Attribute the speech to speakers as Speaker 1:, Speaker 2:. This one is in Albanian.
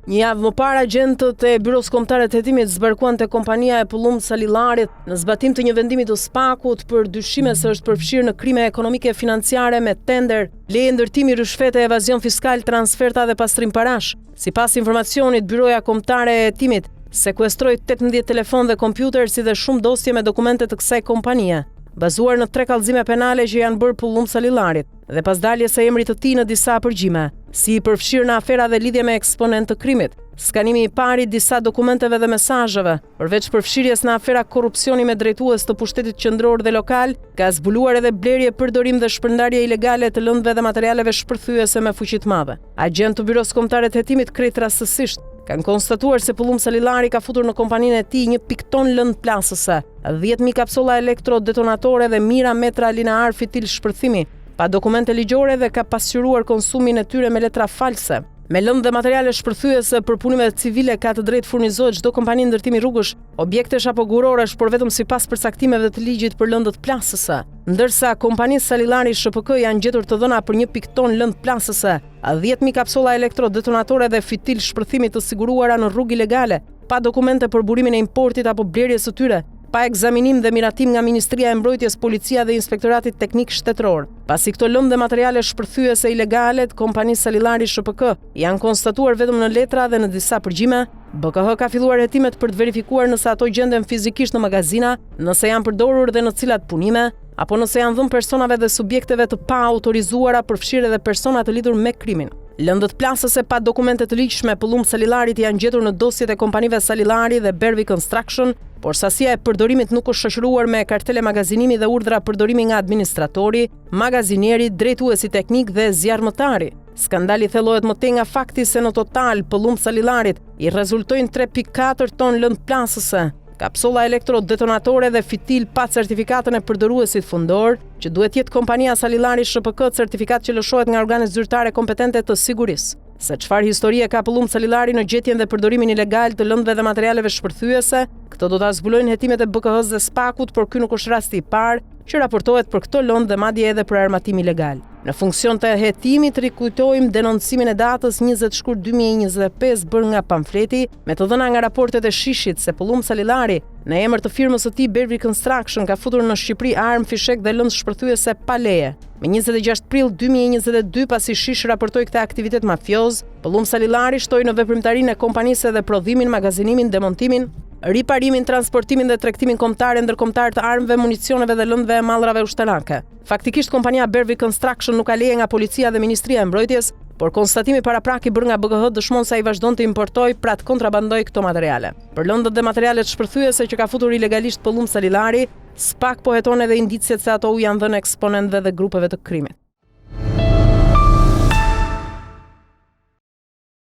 Speaker 1: Një javë më parë, agentët e Byros Kombëtare të Hetimit zbarkuan te kompania e Pullum Salillarit në zbatim të një vendimi të SPAK-ut për dyshime se është përfshirë në krime ekonomike e financiare me tender, leje ndërtimi, rishfete, evazion fiskal, transferta dhe pastrim parash. Sipas informacionit, Byroja Kombëtare e Hetimit sekuestroi 18 telefon dhe kompjuter si dhe shumë dosje me dokumente të kësaj kompanie, bazuar në 3 kallëzime penale që janë bërë Pullum Salillarit dhe pas daljes së emrit të tij në disa përgjime, si i përfshirë në afera dhe lidhje me eksponent të krimit, skanimi i parë i disa dokumenteve dhe mesazheve, përveç përfshirjes në afera korrupsioni me drejtues të pushtetit qendror dhe lokal, ka zbuluar edhe blerje, përdorim dhe shpërndarje ilegale të lëndëve dhe materialeve shpërthyese me fuqi të madhe. Agent të Byros Kombëtare të Hetimit krejt rastësisht kanë konstatuar se Pullum Salillari ka futur në kompaninë e tij 1 ton lëndë plasëse, 10.000 kapsola elektrodetonatore dhe mijëra metra linear fitil shpërthimi, pa dokumente ligjore dhe ka pasqyruar konsumin e tyre me letra false. Me lëndë dhe materiale shpërthyese për punime civile ka të drejtë furnizohet çdo kompani ndërtimi rrugësh, objektesh apo guroresh, por vetëm sipas përcaktimeve të ligjit për lëndët plasëse, ndërsa kompanisë Salillari SHPK janë gjetur të dhëna për 1 ton lëndë plasëse, 10.000 kapsola elektrodetonatore dhe fitil shpërthimi të siguruara në rrugë ilegale, pa dokumente për burimin e importit apo blerjes së tyre, pa ekzaminim dhe miratim nga Ministria e Mbrojtjes, Policia dhe Inspektoratit Teknik Shtetëror. Pasi këto lëndë dhe materiale shpërthyese ilegale të kompanisë Salillari SHPK janë konstatuar vetëm në letra dhe në disa përgjime, BKH ka filluar hetimet për të verifikuar nëse ato gjenden fizikisht në magazina, nëse janë përdorur dhe në cilat punime, apo nëse janë dhënë personave dhe subjekteve të pa autorizuara, përfshirë edhe persona të lidhur me krimin. Lëndët plasëse pa dokumente të ligjshme Pullum Salillarit janë gjetur në dosjet e kompanive Salillari dhe Bervi Construction, por sasia e përdorimit nuk është shoqëruar me kartele magazinimi dhe urdhra përdorimi nga administratori, magazinieri, drejtuesi teknik dhe zjarrmëtari. Skandali thellohet më tej nga fakti se në total Pullum Salillarit i rezultojnë 3.4 ton lëndë plasëse, kapsola elektrodetonatore dhe fitil pa certifikatën e përdoruesit fundor, që duhet jetë kompania Salillari SHPK, certifikat që lëshohet nga organet zyrtare kompetente të sigurisë. Se çfarë historie ka Pullum Salillari në gjetjen dhe përdorimin ilegal të lëndëve dhe materialeve shpërthyese, këto do ta zbulojnë hetimet e BKH-s dhe SPAK-ut, por ky nuk është rasti i parë që raportohet për këto lëndë dhe madje edhe për armatim ilegal. Në funksion të hetimit rikujtojmë denoncimin e datës 20 shkurt 2025 bërë nga pamfleti, me të dhëna nga raportet e shishit se Pullum Salillari, në emër të firmës së tij Bervi Construction, ka futur në Shqipëri armë, fishek dhe lëndë shpërthyese pa leje. Me 26 prill 2022, pasi shish raportoi këtë aktivitet mafioz, Pullum Salillari shtoi në veprimtarinë e kompanisë edhe prodhimin, magazinimin, demontimin, riparimin, transportimin dhe tregtimin kombëtar e ndërkombëtar të armëve, municioneve dhe lëndëve e mallrave ushtarake. Faktikisht kompania Bervi Construction nuk ka leje nga policia dhe Ministria e Mbrojtjes, por konstatimi paraprak i bërë nga BKH dëshmon se ai vazhdon të importojë, pra të kontrabandoj këto materiale. Për lëndët dhe materialet shpërthyese që ka futur ilegalisht Pullum Salillari, SPAK po heton edhe indicjet se ato u janë dhënë eksponentëve dhe grupeve të krimit.